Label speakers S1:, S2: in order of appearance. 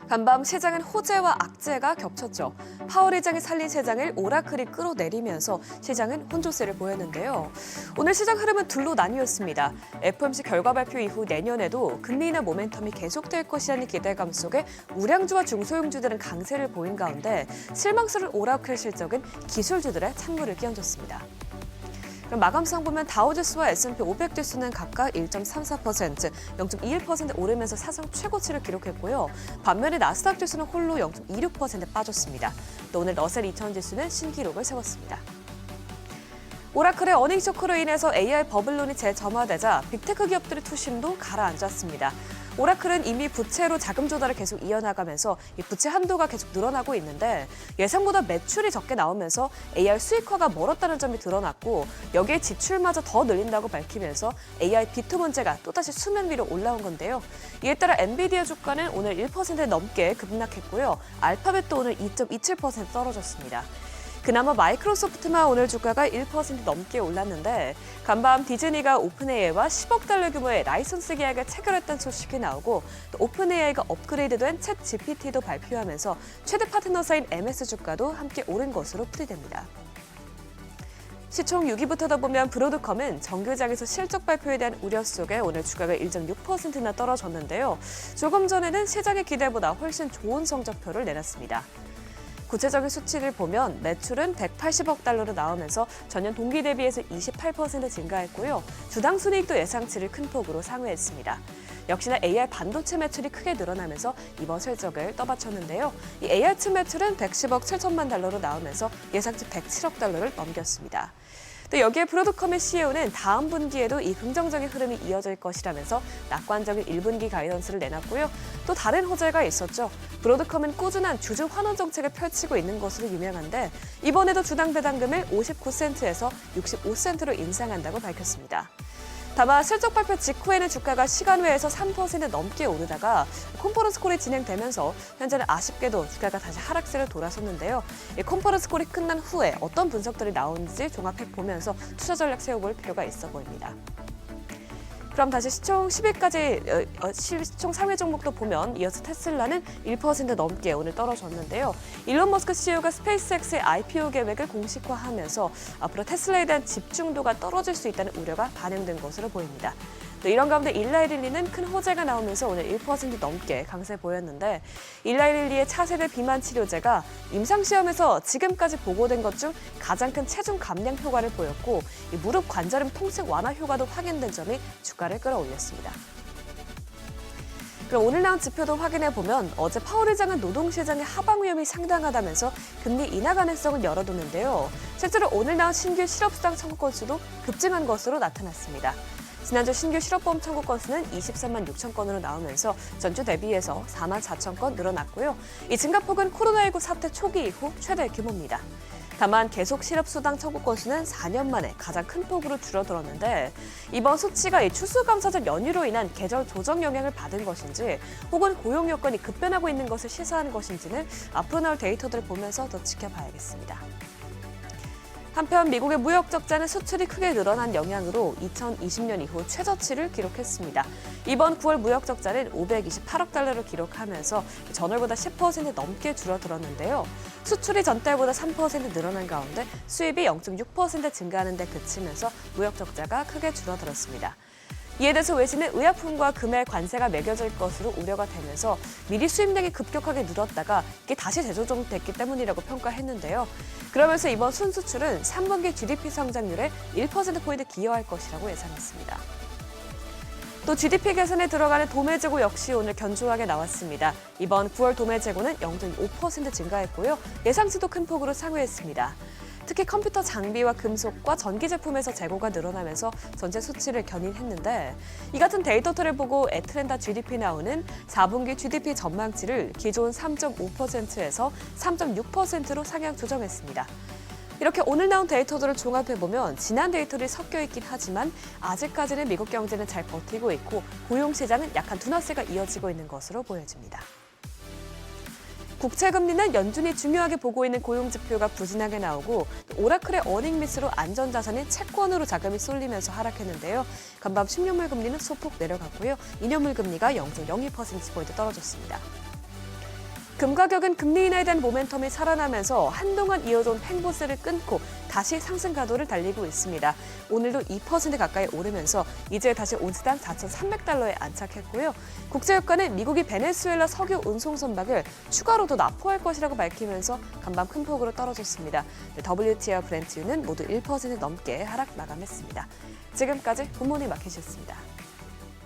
S1: 간밤 시장은 호재와 악재가 겹쳤죠. 파월 의장이 살린 시장을 오라클이 끌어내리면서 시장은 혼조세를 보였는데요. 오늘 시장 흐름은 둘로 나뉘었습니다. FOMC 결과 발표 이후 내년에도 금리 인하 모멘텀이 계속될 것이라는 기대감 속에 우량주와 중소형주들은 강세를 보인 가운데 실망스러운 오라클 실적은 기술주들의 찬물을 끼얹었습니다. 그럼 마감상 보면 다우지수와 S&P 500 지수는 각각 1.34%, 0.21% 오르면서 사상 최고치를 기록했고요. 반면에 나스닥 지수는 홀로 0.26% 빠졌습니다. 또 오늘 러셀 2000 지수는 신기록을 세웠습니다. 오라클의 어닝 쇼크로 인해서 AI 버블론이 재점화되자 빅테크 기업들의 투심도 가라앉았습니다. 오라클은 이미 부채로 자금 조달을 계속 이어나가면서 이 부채 한도가 계속 늘어나고 있는데 예상보다 매출이 적게 나오면서 AI 수익화가 멀었다는 점이 드러났고 여기에 지출마저 더 늘린다고 밝히면서 AI 비투 문제가 또다시 수면 위로 올라온 건데요. 이에 따라 엔비디아 주가는 오늘 1% 넘게 급락했고요. 알파벳도 오늘 2.27% 떨어졌습니다. 그나마 마이크로소프트만 오늘 주가가 1% 넘게 올랐는데 간밤 디즈니가 오픈AI와 10억 달러 규모의 라이선스 계약을 체결했다는 소식이 나오고 또 오픈AI가 업그레이드된 챗 GPT도 발표하면서 최대 파트너사인 MS 주가도 함께 오른 것으로 풀이됩니다. 시총 6위부터다 보면 브로드컴은 정규장에서 실적 발표에 대한 우려 속에 오늘 주가가 1.6%나 떨어졌는데요. 조금 전에는 시장의 기대보다 훨씬 좋은 성적표를 내놨습니다. 구체적인 수치를 보면 매출은 180억 달러로 나오면서 전년 동기 대비해서 28% 증가했고요. 주당 순이익도 예상치를 큰 폭으로 상회했습니다. 역시나 AI 반도체 매출이 크게 늘어나면서 이번 실적을 떠받쳤는데요. 이 AR칩 매출은 110억 7천만 달러로 나오면서 예상치 107억 달러를 넘겼습니다. 또 여기에 브로드컴의 CEO는 다음 분기에도 이 긍정적인 흐름이 이어질 것이라면서 낙관적인 1분기 가이던스를 내놨고요. 또 다른 호재가 있었죠. 브로드컴은 꾸준한 주주 환원 정책을 펼치고 있는 것으로 유명한데 이번에도 주당 배당금을 59센트에서 65센트로 인상한다고 밝혔습니다. 다만 실적 발표 직후에는 주가가 시간 외에서 3% 넘게 오르다가 컨퍼런스 콜이 진행되면서 현재는 아쉽게도 주가가 다시 하락세를 돌아섰는데요. 이 컨퍼런스 콜이 끝난 후에 어떤 분석들이 나오는지 종합해보면서 투자 전략 세워볼 필요가 있어 보입니다. 그럼 다시 시총 10위까지 시총 3위 종목도 보면 이어서 테슬라는 1% 넘게 오늘 떨어졌는데요. 일론 머스크 CEO가 스페이스X의 IPO 계획을 공식화하면서 앞으로 테슬라에 대한 집중도가 떨어질 수 있다는 우려가 반영된 것으로 보입니다. 또 이런 가운데 일라이릴리는 큰 호재가 나오면서 오늘 1% 넘게 강세 보였는데 일라이릴리의 차세대 비만 치료제가 임상시험에서 지금까지 보고된 것 중 가장 큰 체중 감량 효과를 보였고 이 무릎 관절염 통증 완화 효과도 확인된 점이 주가를 끌어올렸습니다. 그럼 오늘 나온 지표도 확인해보면 어제 파월 의장은 노동시장의 하방 위험이 상당하다면서 금리 인하 가능성을 열어뒀는데요. 실제로 오늘 나온 신규 실업수당 청구 건수도 급증한 것으로 나타났습니다. 지난주 신규 실업보험 청구 건수는 23만 6천 건으로 나오면서 전주 대비해서 4만 4천 건 늘어났고요. 이 증가폭은 코로나19 사태 초기 이후 최대 규모입니다. 다만 계속 실업수당 청구 건수는 4년 만에 가장 큰 폭으로 줄어들었는데 이번 수치가 이 추수감사절 연휴로 인한 계절 조정 영향을 받은 것인지 혹은 고용 여건이 급변하고 있는 것을 시사하는 것인지는 앞으로 나올 데이터들을 보면서 더 지켜봐야겠습니다. 한편 미국의 무역 적자는 수출이 크게 늘어난 영향으로 2020년 이후 최저치를 기록했습니다. 이번 9월 무역 적자는 528억 달러를 기록하면서 전월보다 10% 넘게 줄어들었는데요. 수출이 전달보다 3% 늘어난 가운데 수입이 0.6% 증가하는 데 그치면서 무역 적자가 크게 줄어들었습니다. 이에 대해서 외신은 의약품과 금의 관세가 매겨질 것으로 우려가 되면서 미리 수입량이 급격하게 늘었다가 이게 다시 재조정됐기 때문이라고 평가했는데요. 그러면서 이번 순수출은 3분기 GDP 성장률에 1%포인트 기여할 것이라고 예상했습니다. 또 GDP 개선에 들어가는 도매 재고 역시 오늘 견조하게 나왔습니다. 이번 9월 도매 재고는 0.5% 증가했고요. 예상치도 큰 폭으로 상회했습니다. 특히 컴퓨터 장비와 금속과 전기 제품에서 재고가 늘어나면서 전체 수치를 견인했는데 이 같은 데이터를 보고 애틀랜타 GDP 나오는 4분기 GDP 전망치를 기존 3.5%에서 3.6%로 상향 조정했습니다. 이렇게 오늘 나온 데이터들을 종합해보면 지난 데이터들이 섞여 있긴 하지만 아직까지는 미국 경제는 잘 버티고 있고 고용 시장은 약한 둔화세가 이어지고 있는 것으로 보여집니다. 국채금리는 연준이 중요하게 보고 있는 고용지표가 부진하게 나오고 오라클의 어닝 미스로 안전자산인 채권으로 자금이 쏠리면서 하락했는데요. 간밤 10년물 금리는 소폭 내려갔고요. 2년물 금리가 0.02%포인트 떨어졌습니다. 금 가격은 금리 인하에 대한 모멘텀이 살아나면서 한동안 이어져온 횡보세를 끊고 다시 상승 가도를 달리고 있습니다. 오늘도 2% 가까이 오르면서 이제 다시 온스당 4,300달러에 안착했고요. 국제유가는 미국이 베네수엘라 석유 운송 선박을 추가로 더 납포할 것이라고 밝히면서 간밤 큰 폭으로 떨어졌습니다. WTI와 브렌트유는 모두 1% 넘게 하락 마감했습니다. 지금까지 굿모닝 마켓이었습니다.